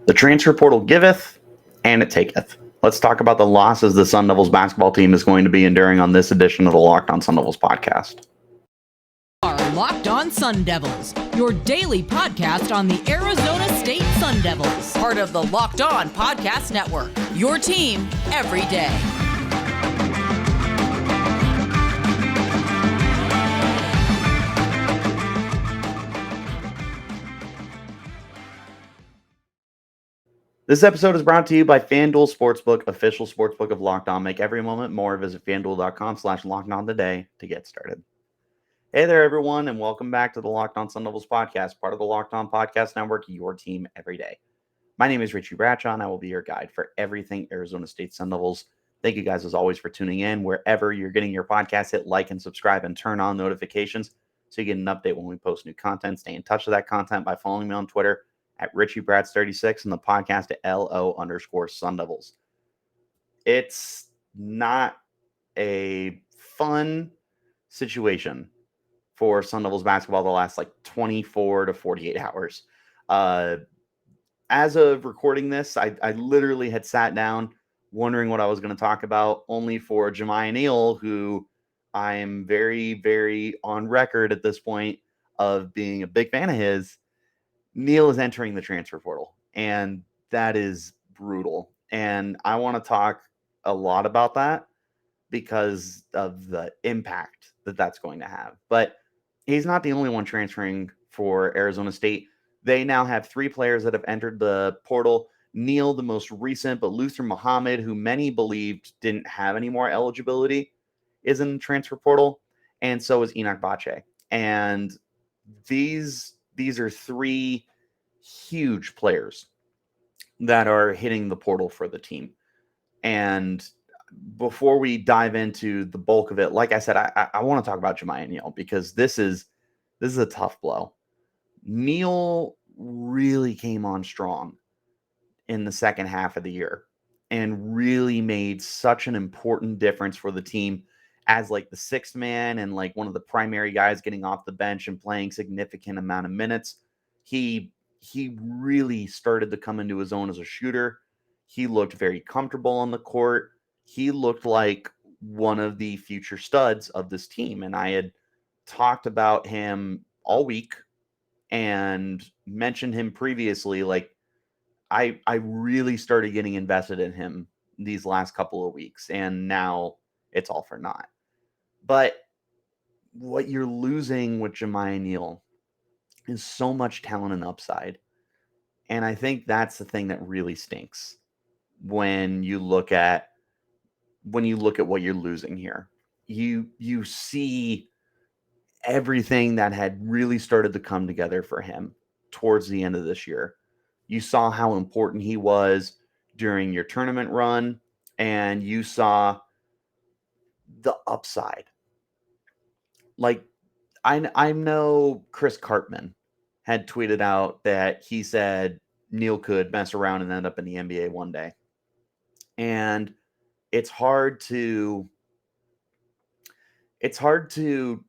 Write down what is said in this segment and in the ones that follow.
The transfer portal giveth, and it taketh. Let's talk about the losses the Sun Devils basketball team is going to be enduring on this edition of the Locked On Sun Devils podcast. Our Locked On Sun Devils, your daily podcast on the Arizona State Sun Devils. Part of the Locked On Podcast Network, your team every day. This episode is brought to you by FanDuel Sportsbook, official sportsbook of Locked On. Make every moment more. Visit FanDuel.com/LockedOn today to get started. Hey there, everyone, and welcome back to the Locked On Sun Devils podcast, part of the Locked On Podcast Network, your team every day. My name is Richie Bradshaw, and I will be your guide for everything Arizona State Sun Devils. Thank you guys, as always, for tuning in. Wherever you're getting your podcast, hit like and subscribe and turn on notifications so you get an update when we post new content. Stay in touch with that content by following me on Twitter at RichieBrads36 and the podcast at LO_Sun Devils. It's not a fun situation for Sun Devils basketball the last 24 to 48 hours. As of recording this, I literally had sat down wondering what I was going to talk about, only for Jamiya Neal, who I am very, very on record at this point of being a big fan of his. Neal is entering the transfer portal, and that is brutal. And I want to talk a lot about that because of the impact that that's going to have. But he's not the only one transferring for Arizona State. They now have 3 players that have entered the portal. Neal, the most recent, but Luther Muhammad, who many believed didn't have any more eligibility, is in the transfer portal, and so is Enoch Boakye. And these are 3 huge players that are hitting the portal for the team. And before we dive into the bulk of it, like I said, I want to talk about Jamiya Neal because this is a tough blow. Neal really came on strong in the second half of the year and really made such an important difference for the team as the 6th man and one of the primary guys getting off the bench and playing significant amount of minutes. He really started to come into his own as a shooter. He looked very comfortable on the court. He looked like one of the future studs of this team. And I had talked about him all week and mentioned him previously. I really started getting invested in him these last couple of weeks, and now it's all for naught. But what you're losing with Jamiya Neal is so much talent and upside. And I think that's the thing that really stinks when you look at what you're losing here. You see everything that had really started to come together for him towards the end of this year. You saw how important he was during your tournament run, and you saw the upside. I know Chris Cartman had tweeted out that he said Neal could mess around and end up in the NBA one day. And it's hard to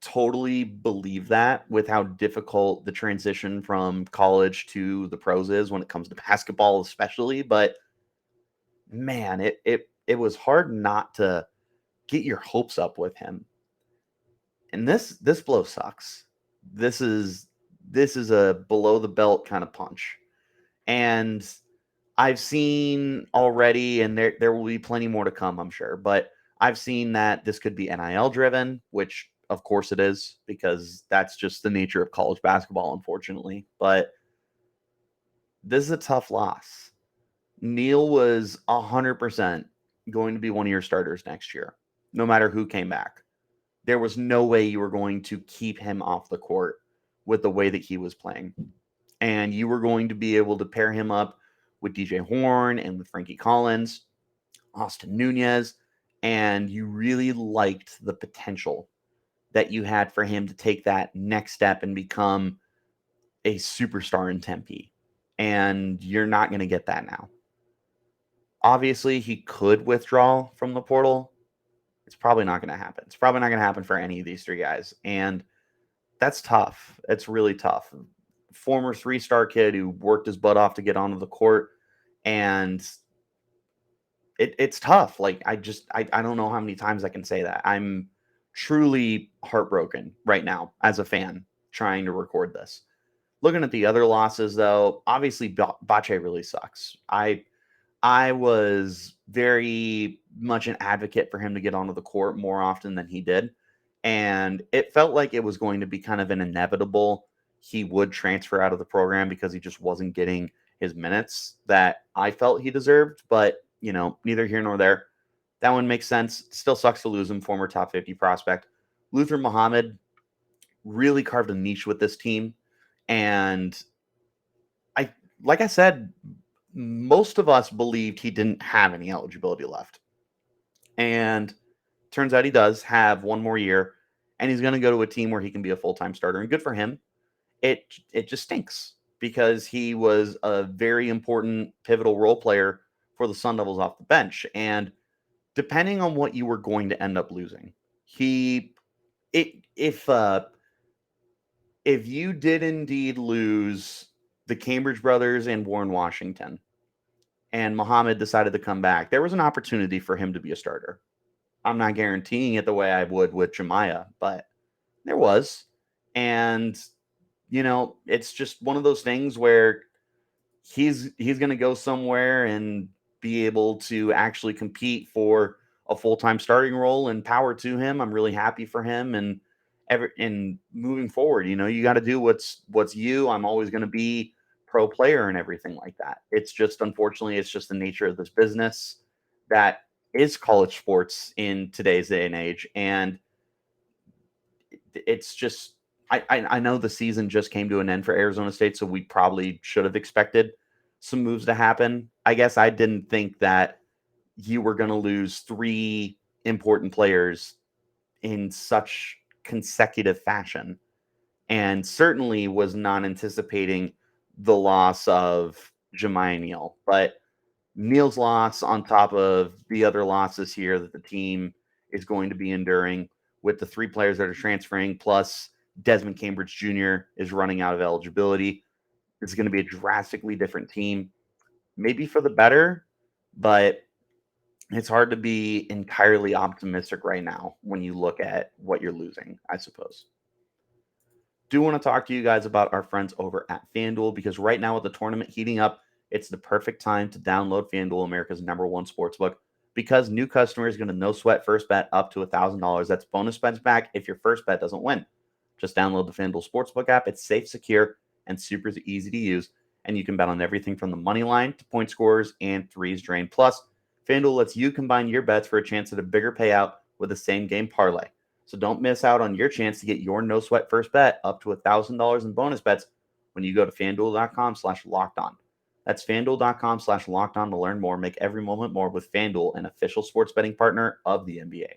totally believe that with how difficult the transition from college to the pros is when it comes to basketball, especially. But man, it was hard not to get your hopes up with him. And this blow sucks. This is a below the belt kind of punch. And I've seen already, and there will be plenty more to come, I'm sure, but I've seen that this could be NIL driven, which of course it is, because that's just the nature of college basketball, unfortunately. But this is a tough loss. Neal was 100% going to be one of your starters next year, no matter who came back. There was no way you were going to keep him off the court with the way that he was playing. And you were going to be able to pair him up with DJ Horn and with Frankie Collins, Austin Nunez, and you really liked the potential that you had for him to take that next step and become a superstar in Tempe. And you're not going to get that now. Obviously, he could withdraw from the portal. It's probably not going to happen. It's probably not going to happen for any of these 3 guys. And that's tough. It's really tough. Former 3-star kid who worked his butt off to get onto the court. And it's tough. Like, I don't know how many times I can say that. I'm truly heartbroken right now as a fan trying to record this. Looking at the other losses, though, obviously Boakye really sucks. I was very much an advocate for him to get onto the court more often than he did. And it felt like it was going to be kind of an inevitable he would transfer out of the program because he just wasn't getting his minutes that I felt he deserved. But, neither here nor there. That one makes sense. Still sucks to lose him, former top 50 prospect. Luther Muhammad really carved a niche with this team. And like I said, most of us believed he didn't have any eligibility left. And turns out he does have one more year, and he's going to go to a team where he can be a full-time starter. And good for him. It just stinks because he was a very important pivotal role player for the Sun Devils off the bench. And depending on what you were going to end up losing, if you did indeed lose the Cambridge brothers and Warren Washington, and Muhammad decided to come back, there was an opportunity for him to be a starter. I'm not guaranteeing it the way I would with Jamiya, but there was. And, it's just one of those things where he's going to go somewhere and be able to actually compete for a full-time starting role, and power to him. I'm really happy for him. And moving forward, you got to do what's you. I'm always going to be pro player and everything like that. It's just, unfortunately, it's just the nature of this business that is college sports in today's day and age. And it's just, I know the season just came to an end for Arizona State, so we probably should have expected some moves to happen. I guess I didn't think that you were going to lose 3 important players in such consecutive fashion, and certainly was not anticipating the loss of Jamiya Neal. But Neal's loss on top of the other losses here that the team is going to be enduring, with the 3 players that are transferring, plus Desmond Cambridge Jr. is running out of eligibility. It's going to be a drastically different team, maybe for the better, but it's hard to be entirely optimistic right now when you look at what you're losing, I suppose. Do want to talk to you guys about our friends over at FanDuel, because right now with the tournament heating up, it's the perfect time to download FanDuel, America's #1 sportsbook, because new customers are going to no sweat first bet up to $1,000. That's bonus bets back if your first bet doesn't win. Just download the FanDuel Sportsbook app. It's safe, secure, and super easy to use, and you can bet on everything from the money line to point scorers and threes drained. Plus, FanDuel lets you combine your bets for a chance at a bigger payout with the same game parlay. So don't miss out on your chance to get your no sweat first bet up to $1,000 in bonus bets when you go to FanDuel.com/lockedon. That's FanDuel.com/lockedon to learn more. Make every moment more with FanDuel, an official sports betting partner of the NBA.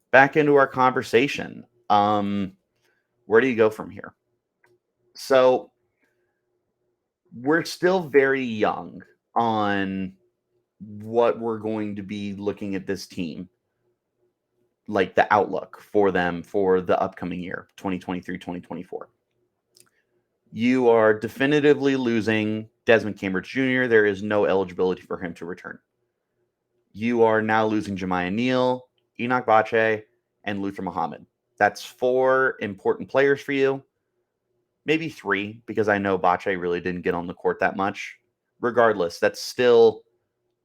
Back into our conversation. Where do you go from here? So we're still very young on what we're going to be looking at this team, like the outlook for them for the upcoming year, 2023-2024. You are definitively losing Desmond Cambridge Jr. There is no eligibility for him to return. You are now losing Jamiya Neal, Enoch Boakye, and Luther Muhammad. That's 4 important players for you. Maybe 3, because I know Boakye really didn't get on the court that much. Regardless, that's still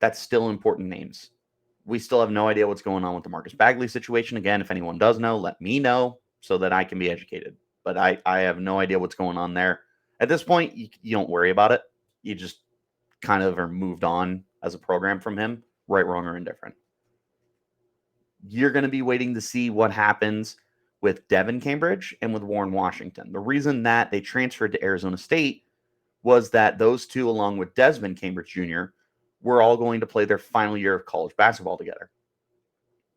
important names. We still have no idea what's going on with the Marcus Bagley situation. Again, if anyone does know, let me know so that I can be educated. But I have no idea what's going on there. At this point, you don't worry about it. You just kind of are moved on as a program from him, right, wrong, or indifferent. You're going to be waiting to see what happens with Devin Cambridge and with Warren Washington. The reason that they transferred to Arizona State was that those 2, along with Desmond Cambridge Jr., were all going to play their final year of college basketball together.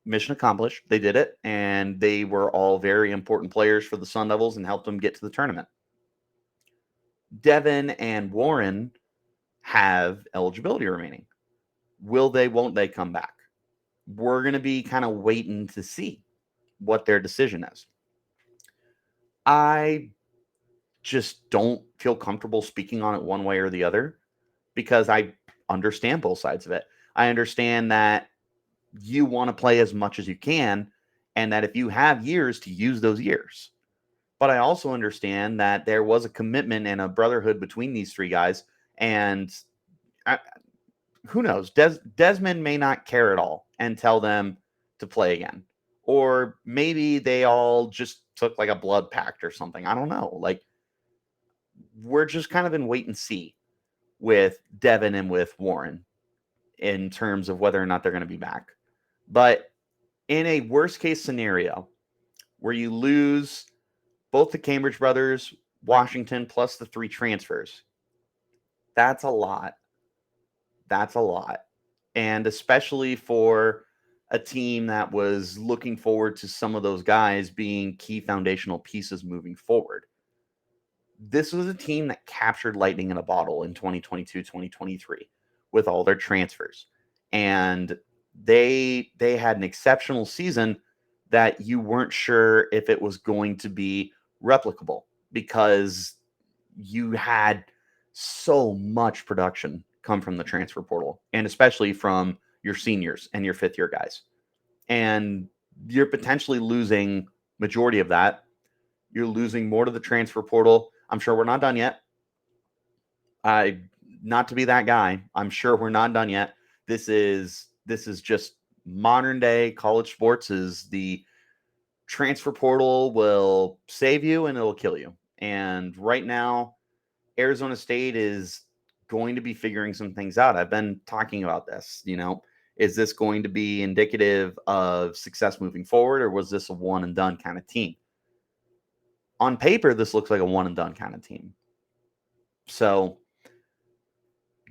Mission accomplished. They did it, and they were all very important players for the Sun Devils and helped them get to the tournament. Devin and Warren have eligibility remaining. Will they, won't they come back? We're going to be kind of waiting to see what their decision is. I just don't feel comfortable speaking on it one way or the other, because I understand both sides of it. I understand that you want to play as much as you can, and that if you have years, to use those years. But I also understand that there was a commitment and a brotherhood between these three guys, and who knows? Desmond may not care at all and tell them to play again. Or maybe they all just took like a blood pact or something. I don't know. Like, we're just kind of in wait and see with Devin and with Warren in terms of whether or not they're going to be back. But in a worst case scenario where you lose both the Cambridge brothers, Washington, plus the 3 transfers, that's a lot. That's a lot. And especially for a team that was looking forward to some of those guys being key foundational pieces moving forward. This was a team that captured lightning in a bottle in 2022, 2023 with all their transfers. And they had an exceptional season that you weren't sure if it was going to be replicable because you had so much production come from the transfer portal, and especially from your seniors and your fifth year guys. And you're potentially losing majority of that. You're losing more to the transfer portal. I'm sure we're not done yet. Not to be that guy, I'm sure we're not done yet. This is just modern day college sports. Is the transfer portal will save you and it'll kill you. And right now, Arizona State is going to be figuring some things out. I've been talking about this, is this going to be indicative of success moving forward, or was this a one and done kind of team? On paper, this looks like a one and done kind of team. So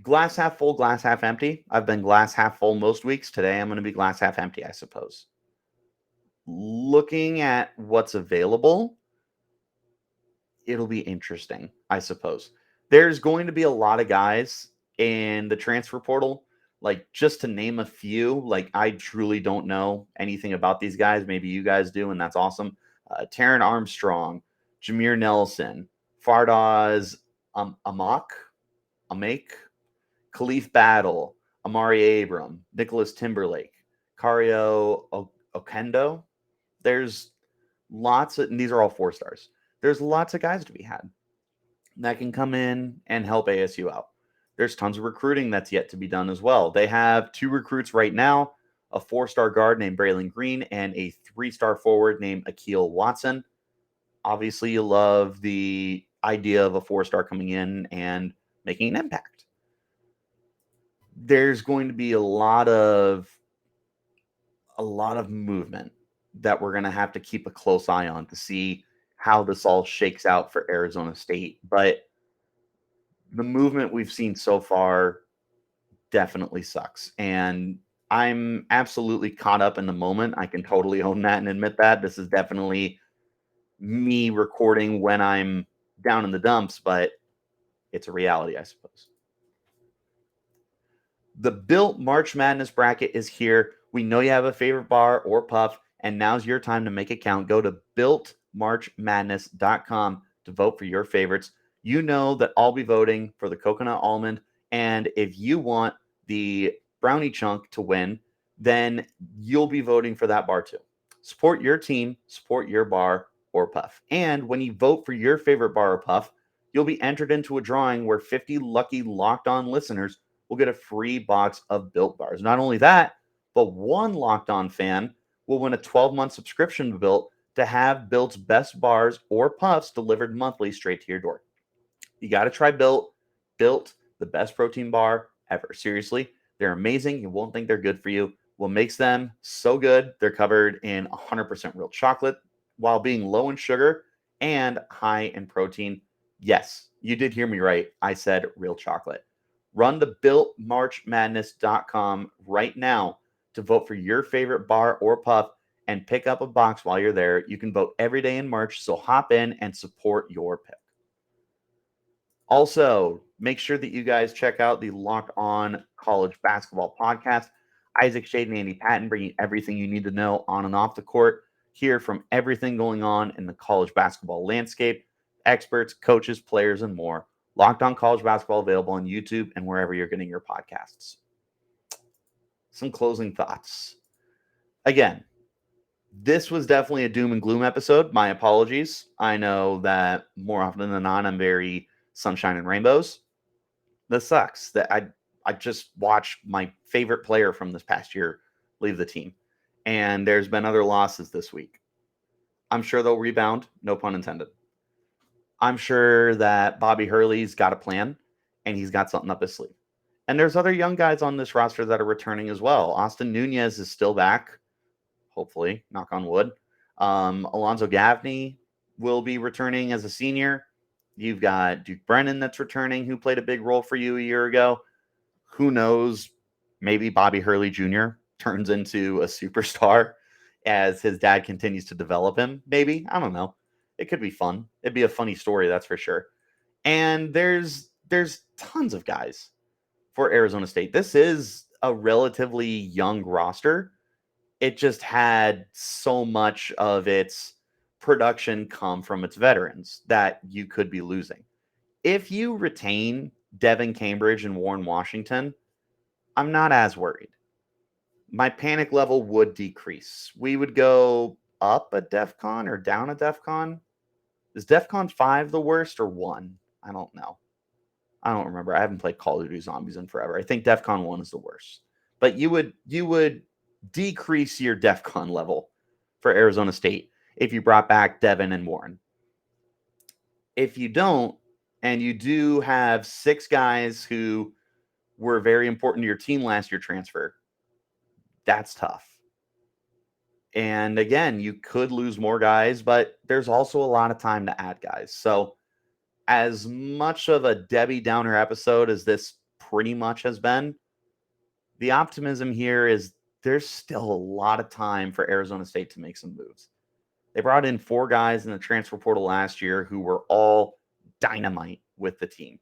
glass half full, glass half empty. I've been glass half full most weeks. Today, I'm going to be glass half empty, I suppose. Looking at what's available, it'll be interesting, I suppose. There's going to be a lot of guys in the transfer portal. Like, just to name a few, like, I truly don't know anything about these guys. Maybe you guys do, and that's awesome. Taron Armstrong, Jameer Nelson, Fardaz Amak, Khalif Battle, Amari Abram, Nicholas Timberlake, Kario Okendo. There's lots of, and these are all 4 stars. There's lots of guys to be had that can come in and help ASU out. There's tons of recruiting that's yet to be done as well. They have 2 recruits right now, a 4-star guard named Braylon Green and a 3-star forward named Akil Watson. Obviously, you love the idea of a 4-star coming in and making an impact. There's going to be a lot of movement that we're going to have to keep a close eye on to see how this all shakes out for Arizona State. But the movement we've seen so far definitely sucks. And I'm absolutely caught up in the moment. I can totally own that and admit that. This is definitely me recording when I'm down in the dumps, but it's a reality, I suppose. The Built March Madness bracket is here. We know you have a favorite bar or puff, and now's your time to make it count. Go to builtmarchmadness.com to vote for your favorites. You know that I'll be voting for the coconut almond, and if you want the brownie chunk to win, then you'll be voting for that bar too. Support your team, support your bar or puff. And when you vote for your favorite bar or puff, you'll be entered into a drawing where 50 lucky Locked On listeners will get a free box of Built bars. Not only that, but one Locked On fan will win a 12-month subscription to Built to have Built's best bars or puffs delivered monthly straight to your door. You got to try Built. Built, the best protein bar ever. Seriously, they're amazing. You won't think they're good for you. What makes them so good, they're covered in 100% real chocolate while being low in sugar and high in protein. Yes, you did hear me right. I said real chocolate. Run to builtmarchmadness.com right now to vote for your favorite bar or puff and pick up a box while you're there. You can vote every day in March, so hop in and support your pick. Also, make sure that you guys check out the Locked On College Basketball podcast. Isaac Shade and Andy Patton bringing everything you need to know on and off the court. Hear from everything going on in the college basketball landscape, experts, coaches, players, and more. Locked On College Basketball available on YouTube and wherever you're getting your podcasts. Some closing thoughts. Again, this was definitely a doom and gloom episode. My apologies. I know that more often than not, I'm very sunshine and rainbows. This sucks that I just watched my favorite player from this past year leave the team. And there's been other losses this week. I'm sure they'll rebound, no pun intended. I'm sure that Bobby Hurley's got a plan and he's got something up his sleeve. And there's other young guys on this roster that are returning as well. Austin Nunez is still back, hopefully, knock on wood. Alonzo Gaffney will be returning as a senior. You've got Duke Brennan that's returning, who played a big role for you a year ago. Who knows? Maybe Bobby Hurley Jr. turns into a superstar as his dad continues to develop him. Maybe. I don't know. It could be fun. It'd be a funny story, that's for sure. And there's tons of guys for Arizona State. This is a relatively young roster. It just had so much of its production come from its veterans that you could be losing. If you retain Devin Cambridge and Warren Washington, I'm not as worried. My panic level would decrease. We would go up a DEFCON or down a DEFCON. Is DEFCON 5 the worst or 1? I don't know. I don't remember. I haven't played Call of Duty Zombies in forever. I think DEFCON 1 is the worst. But you would decrease your DEFCON level for Arizona State if you brought back Devin and Warren. If you don't, and you do have 6 guys who were very important to your team last year transfer, that's tough. And again, you could lose more guys, but there's also a lot of time to add guys. So as much of a Debbie Downer episode as this pretty much has been, the optimism here is there's still a lot of time for Arizona State to make some moves. They brought in 4 guys in the transfer portal last year who were all dynamite with the team.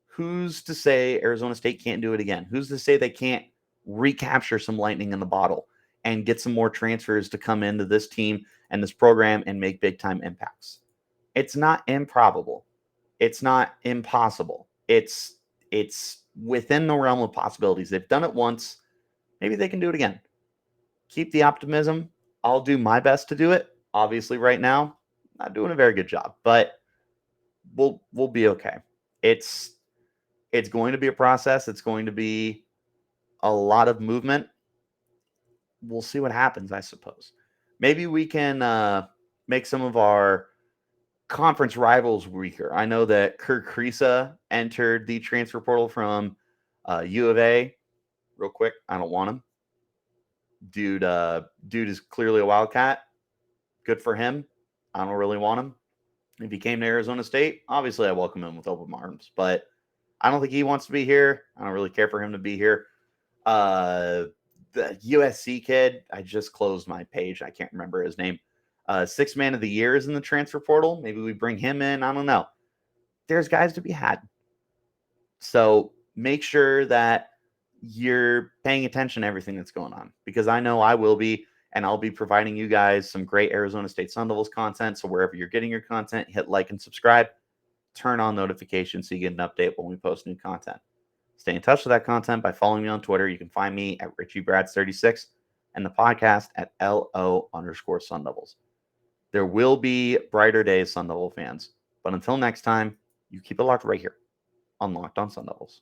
Who's to say Arizona State can't do it again? Who's to say they can't recapture some lightning in the bottle and get some more transfers to come into this team and this program and make big time impacts? It's not improbable. It's not impossible. It's within the realm of possibilities. They've done it once. Maybe they can do it again. Keep the optimism. I'll do my best to do it. Obviously, right now, not doing a very good job, but we'll be okay. It's going to be a process. It's going to be a lot of movement. We'll see what happens, I suppose. Maybe we can make some of our conference rivals weaker. I know that Kirk Kriisa entered the transfer portal from U of A. Real quick, I don't want him. Dude is clearly a Wildcat. Good for him. I don't really want him. If he came to Arizona State, obviously I welcome him with open arms, but I don't think he wants to be here. I don't really care for him to be here. The USC kid, I just closed my page. I can't remember his name. 6th man of the year is in the transfer portal. Maybe we bring him in. I don't know. There's guys to be had. So make sure that you're paying attention to everything that's going on, because I know I will be, and I'll be providing you guys some great Arizona State Sun Devils content. So wherever you're getting your content, hit like and subscribe. Turn on notifications so you get an update when we post new content. Stay in touch with that content by following me on Twitter. You can find me at Richie Bradshaw36 and the podcast at LO_Sun Devils. There will be brighter days, Sun Devil fans. But until next time, you keep it locked right here on Locked On Sun Devils.